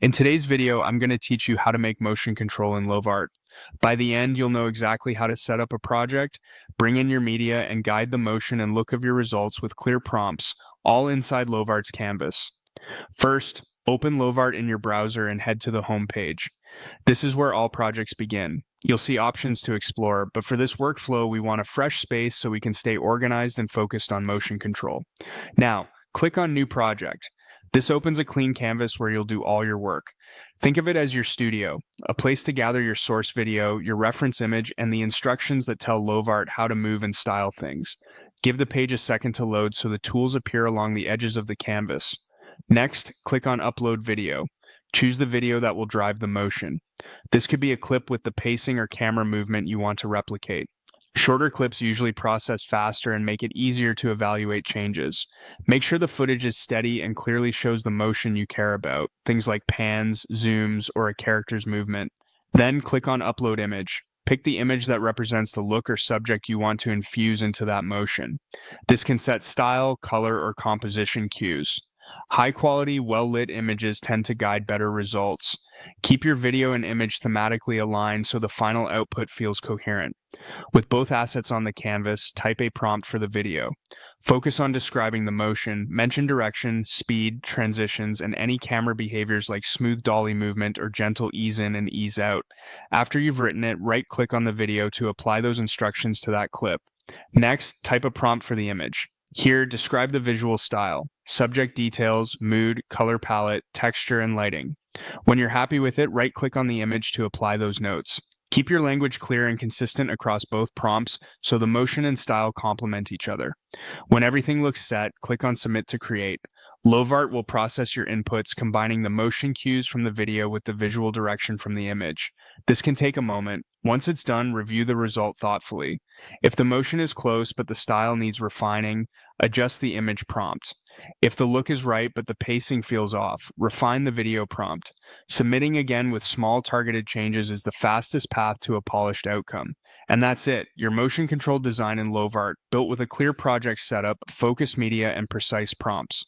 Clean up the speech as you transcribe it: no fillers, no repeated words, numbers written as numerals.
In today's video, I'm going to teach you how to make motion control in Lovart. By the end, you'll know exactly how to set up a project, bring in your media, and guide the motion and look of your results with clear prompts, all inside Lovart's canvas. First, open Lovart in your browser and head to the home page. This is where all projects begin. You'll see options to explore, but for this workflow, we want a fresh space so we can stay organized and focused on motion control. Now, click on New Project. This opens a clean canvas where you'll do all your work. Think of it as your studio, a place to gather your source video, your reference image, and the instructions that tell Lovart how to move and style things. Give the page a second to load so the tools appear along the edges of the canvas. Next, click on Upload Video. Choose the video that will drive the motion. This could be a clip with the pacing or camera movement you want to replicate. Shorter clips usually process faster and make it easier to evaluate changes. Make sure the footage is steady and clearly shows the motion you care about, things like pans, zooms, or a character's movement. Then click on Upload Image. Pick the image that represents the look or subject you want to infuse into that motion. This can set style, color, or composition cues. High-quality, well-lit images tend to guide better results. Keep your video and image thematically aligned so the final output feels coherent. With both assets on the canvas, type a prompt for the video. Focus on describing the motion, mention direction, speed, transitions, and any camera behaviors like smooth dolly movement or gentle ease in and ease out. After you've written it, right-click on the video to apply those instructions to that clip. Next, type a prompt for the image. Here, describe the visual style, subject details, mood, color palette, texture, and lighting. When you're happy with it, right-click on the image to apply those notes. Keep your language clear and consistent across both prompts so the motion and style complement each other. When everything looks set, click on Submit to create. Lovart will process your inputs, combining the motion cues from the video with the visual direction from the image. This can take a moment. Once it's done, review the result thoughtfully. If the motion is close but the style needs refining, adjust the image prompt. If the look is right but the pacing feels off, refine the video prompt. Submitting again with small targeted changes is the fastest path to a polished outcome. And that's it, your motion controlled design in Lovart, built with a clear project setup, focused media, and precise prompts.